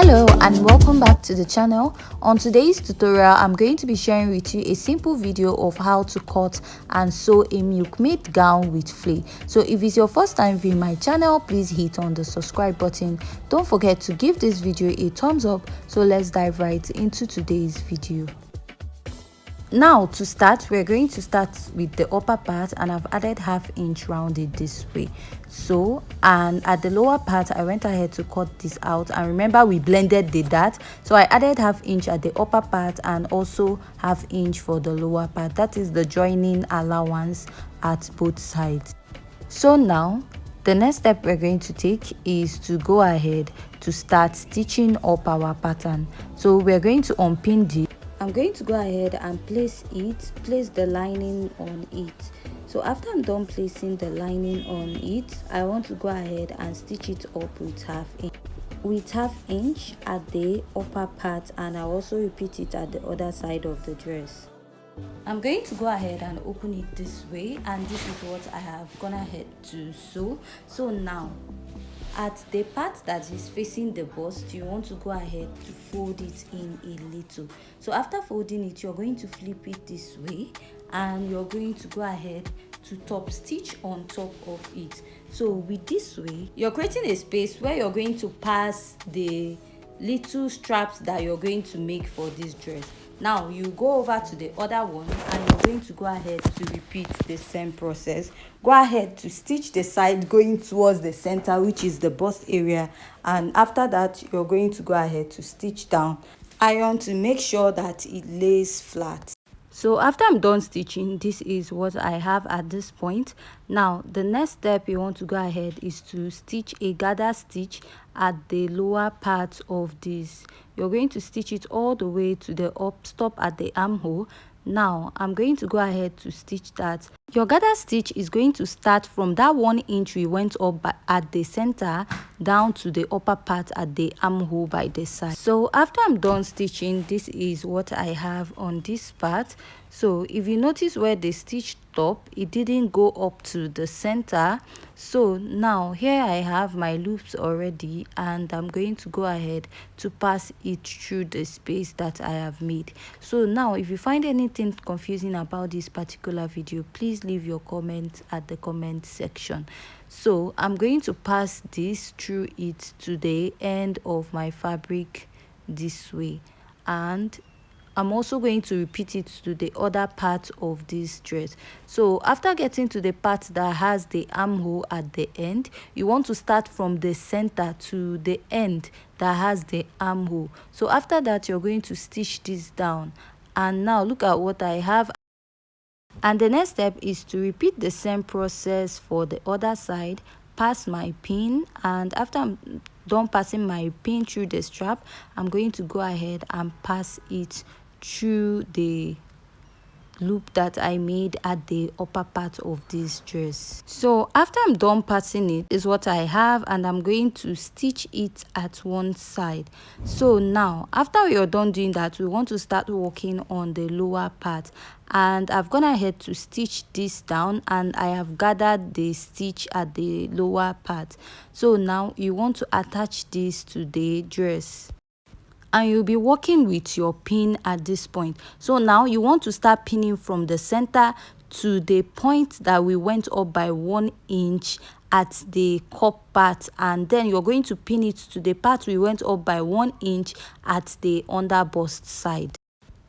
Hello and welcome back to the channel. On today's tutorial, I'm going to be sharing with you a simple video of how to cut and sew a milkmaid gown with flare. So if it's your first time viewing my channel, please hit on the subscribe button. Don't forget to give this video a thumbs up. So let's dive right into today's video. Now to start, we're going to start with the upper part, and I've added ½ inch rounded this way. So, and at the lower part I went ahead to cut this out, and remember we blended the dart, so I added ½ inch at the upper part and also ½ inch for the lower part. That is the joining allowance at both sides. So now the next step we're going to take is to go ahead to start stitching up our pattern. So we're going to unpin this. I'm going to go ahead and place the lining on it. So after I'm done placing the lining on it, I want to go ahead and stitch it up with ½ inch at the upper part, and I'll also repeat it at the other side of the dress. I'm going to go ahead and open it this way, and this is what I have gone ahead to sew. So now at the part that is facing the bust, you want to go ahead to fold it in a little. So after folding it, you're going to flip it this way, and you're going to go ahead to top stitch on top of it. So with this way, you're creating a space where you're going to pass the little straps that you're going to make for this dress. Now you go over to the other one, and you're going to go ahead to repeat the same process. Go ahead to stitch the side going towards the center, which is the bust area, and after that you're going to go ahead to stitch down, iron to make sure that it lays flat. So after I'm done stitching, this is what I have at this point. Now the next step you want to go ahead is to stitch a gather stitch at the lower part of this. You're going to stitch it all the way to the up stop at the armhole. Now I'm going to go ahead to stitch that. Your gather stitch is going to start from that 1 inch we went up at the center down to the upper part at the armhole by the side. So after I'm done stitching, this is what I have on this part. So if you notice where the stitch top, it didn't go up to the center. So now here I have my loops already, and I'm going to go ahead to pass it through the space that I have made. So now if you find anything confusing about this particular video, please leave your comment at the comment section. So I'm going to pass this through it to the end of my fabric this way, and I'm also going to repeat it to the other part of this dress. So after getting to the part that has the armhole at the end, you want to start from the center to the end that has the armhole. So after that, you're going to stitch this down, and now look at what I have. And the next step is to repeat the same process for the other side. Pass my pin, and after I'm done passing my pin through the strap, I'm going to go ahead and pass it through the loop that I made at the upper part of this dress. So after I'm done passing it, is what I have, and I'm going to stitch it at one side. So now after we are done doing that, we want to start working on the lower part, and I've gone ahead to stitch this down, and I have gathered the stitch at the lower part. So now you want to attach this to the dress, and you'll be working with your pin at this point. So now you want to start pinning from the center to the point that we went up by 1 inch at the cup part, and then you're going to pin it to the part we went up by 1 inch at the underbust side.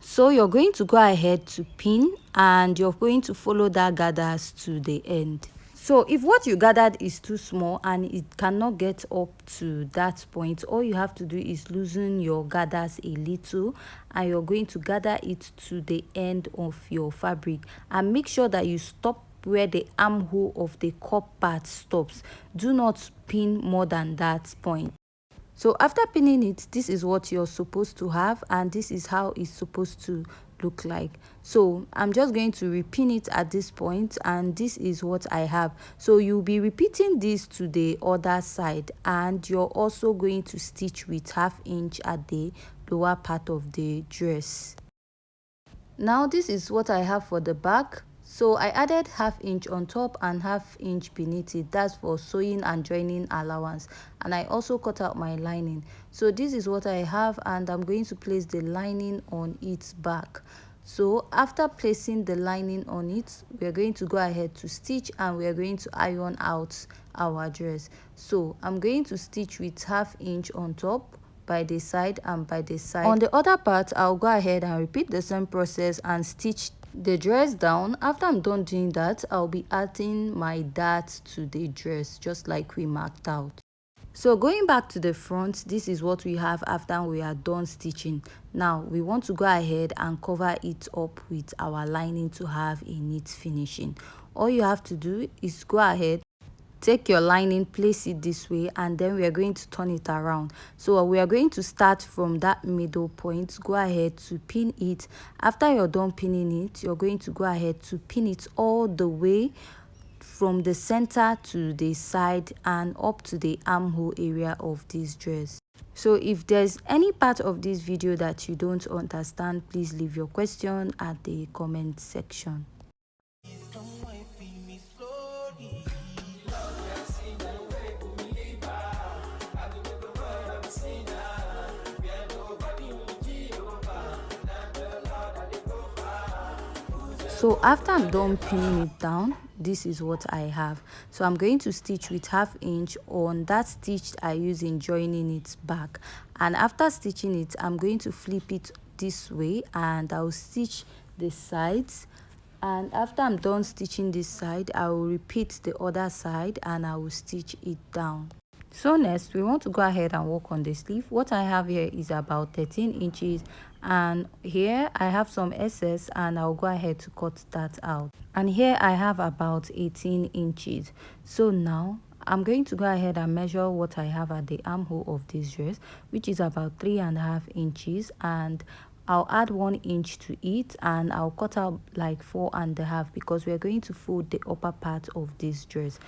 So you're going to go ahead to pin, and you're going to follow that gathers to the end. So if what you gathered is too small and it cannot get up to that point, all you have to do is loosen your gathers a little, and you're going to gather it to the end of your fabric, and make sure that you stop where the armhole of the cup part stops. Do not pin more than that point. So after pinning it, this is what you're supposed to have, and this is how it's supposed to look like. So I'm just going to repin it at this point, and this is what I have. So you'll be repeating this to the other side, and you're also going to stitch with ½ inch at the lower part of the dress. Now this is what I have for the back. So I added ½ inch on top and ½ inch beneath it. That's for sewing and joining allowance. And I also cut out my lining. So this is what I have, and I'm going to place the lining on its back. So after placing the lining on it, we are going to go ahead to stitch, and we are going to iron out our dress. So I'm going to stitch with ½ inch on top, by the side and by the side. On the other part, I'll go ahead and repeat the same process and stitch the dress down. After I'm done doing that, I'll be adding my darts to the dress just like we marked out. So going back to the front, this is what we have after we are done stitching. Now we want to go ahead and cover it up with our lining to have a neat finishing. All you have to do is go ahead, take your lining, place it this way, and then we are going to turn it around. So we are going to start from that middle point. Go ahead to pin it. After you're done pinning it, you're going to go ahead to pin it all the way from the center to the side and up to the armhole area of this dress. So if there's any part of this video that you don't understand, please leave your question at the comment section. So after I'm done pinning it down, this is what I have. So I'm going to stitch with ½ inch on that stitch I use in joining it back, and after stitching it, I'm going to flip it this way and I'll stitch the sides. And after I'm done stitching this side, I will repeat the other side and I will stitch it down. So next, we want to go ahead and work on the sleeve. What I have here is about 13 inches, and here I have some excess, and I'll go ahead to cut that out. And here I have about 18 inches. So now I'm going to go ahead and measure what I have at the armhole of this dress, which is about 3.5 inches, and I'll add 1 inch to it, and I'll cut out like 4.5 because we're going to fold the upper part of this dress,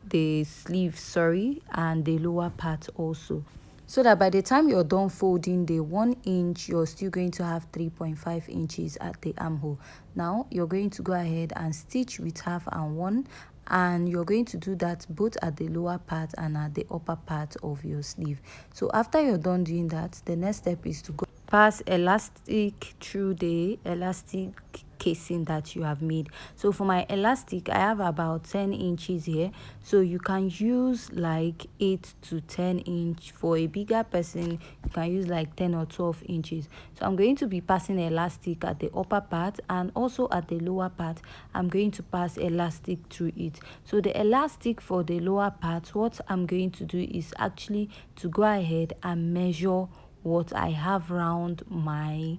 the sleeve, sorry, and the lower part also, so that by the time you're done folding the 1 inch, you're still going to have 3.5 inches at the armhole. Now you're going to go ahead and stitch with ½ and 1, and you're going to do that both at the lower part and at the upper part of your sleeve. So after you're done doing that, the next step is to go pass elastic through the elastic casing that you have made. So for my elastic, I have about 10 inches here, so you can use like 8 to 10 inch. For a bigger person, you can use like 10 or 12 inches. So I'm going to be passing elastic at the upper part, and also at the lower part I'm going to pass elastic through it. So the elastic for the lower part, what I'm going to do is actually to go ahead and measure what I have around my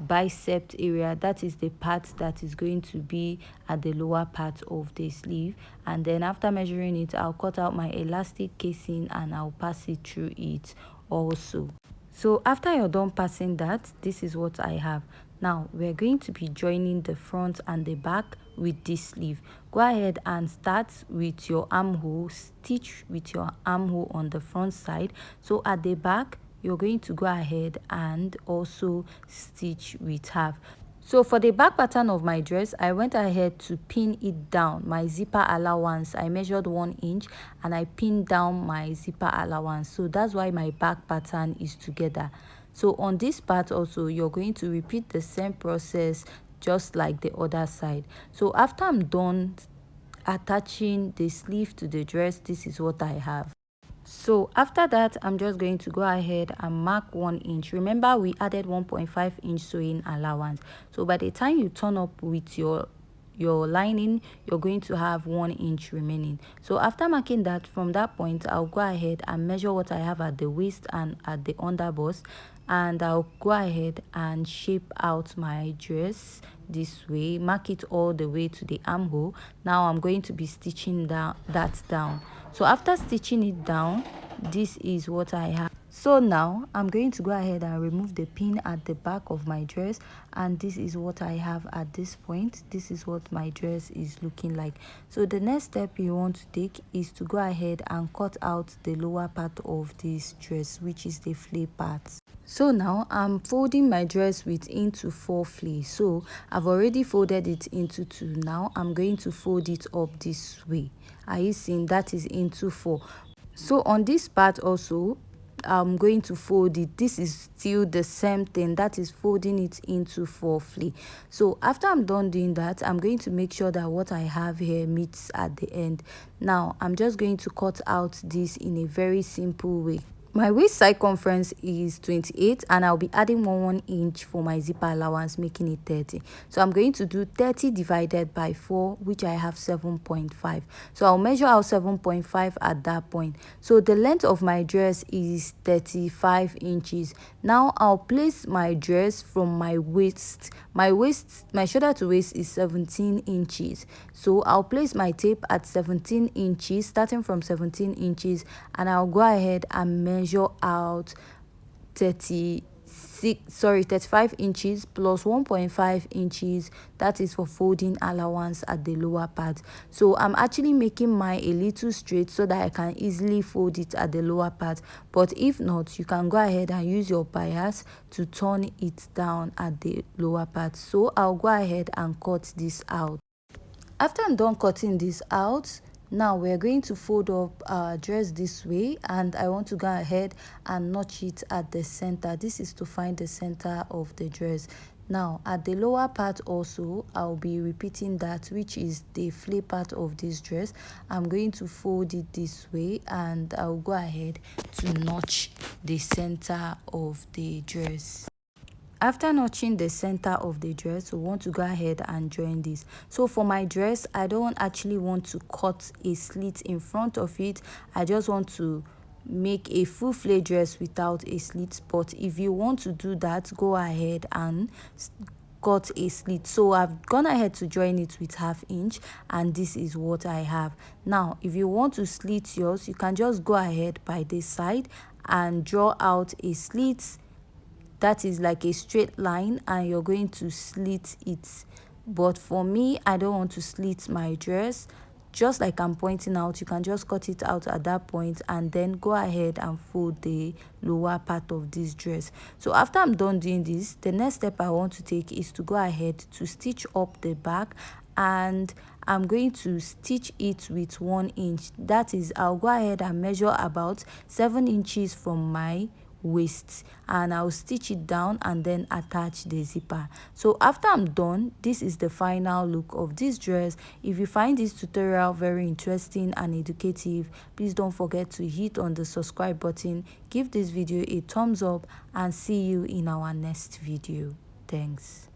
bicep area. That is the part that is going to be at the lower part of the sleeve, and then after measuring it, I'll cut out my elastic casing and I'll pass it through it also. So after you're done passing that, this is what I have. Now we're going to be joining the front and the back with this sleeve. Go ahead and start with your armhole, stitch with your armhole on the front side. So at the back, you're going to go ahead and also stitch with half. So for the back pattern of my dress, I went ahead to pin it down, my zipper allowance. I measured 1 inch and I pinned down my zipper allowance. So that's why my back pattern is together. So on this part also, you're going to repeat the same process just like the other side. So after I'm done attaching the sleeve to the dress, this is what I have. So after that, I'm just going to go ahead and mark 1 inch. Remember, we added 1.5 inch sewing allowance. So by the time you turn up with your lining, you're going to have 1 inch remaining. So after marking that, from that point, I'll go ahead and measure what I have at the waist and at the underbust, and I'll go ahead and shape out my dress this way, mark it all the way to the armhole. Now I'm going to be stitching that down. So after stitching it down, this is what I have. So now I'm going to go ahead and remove the pin at the back of my dress, and this is what I have at this point. This is what my dress is looking like. So the next step you want to take is to go ahead and cut out the lower part of this dress, which is the flare part. So now I'm folding my dress with into 4 fleece. So I've already folded it into 2. Now I'm going to fold it up this way. Are you seeing? That is into 4. So on this part also, I'm going to fold it. This is still the same thing, that is folding it into 4 fleece. So after I'm done doing that, I'm going to make sure that what I have here meets at the end. Now I'm just going to cut out this in a very simple way. My waist circumference is 28 and I'll be adding 1 inch for my zipper allowance, making it 30. So I'm going to do 30 divided by 4, which I have 7.5. So I'll measure out 7.5 at that point. So the length of my dress is 35 inches. Now I'll place my dress from my waist. My shoulder to waist is 17 inches. So I'll place my tape at 17 inches, starting from 17 inches, and I'll go ahead and measure out 35 inches plus 1.5 inches, that is for folding allowance at the lower part. So I'm actually making mine a little straight so that I can easily fold it at the lower part, but if not, you can go ahead and use your bias to turn it down at the lower part. So I'll go ahead and cut this out. After I'm done cutting this out, now we're going to fold up our dress this way, and I want to go ahead and notch it at the center. This is to find the center of the dress. Now at the lower part also, I'll be repeating that, which is the flare part of this dress. I'm going to fold it this way, and I'll go ahead to notch the center of the dress. After notching the center of the dress, we want to go ahead and join this. So for my dress, I don't actually want to cut a slit in front of it. I just want to make a full flare dress without a slit. But if you want to do that, go ahead and cut a slit. So I've gone ahead to join it with 1/2 inch, and this is what I have. Now if you want to slit yours, you can just go ahead by this side and draw out a slit that is like a straight line, and you're going to slit it. But for me, I don't want to slit my dress. Just like I'm pointing out, you can just cut it out at that point and then go ahead and fold the lower part of this dress. So after I'm done doing this, the next step I want to take is to go ahead to stitch up the back, and I'm going to stitch it with 1 inch. That is, I'll go ahead and measure about 7 inches from my waist, and I'll stitch it down and then attach the zipper. So after I'm done, this is the final look of this dress. If you find this tutorial very interesting and educative, please don't forget to hit on the subscribe button, give this video a thumbs up, and see you in our next video. Thanks.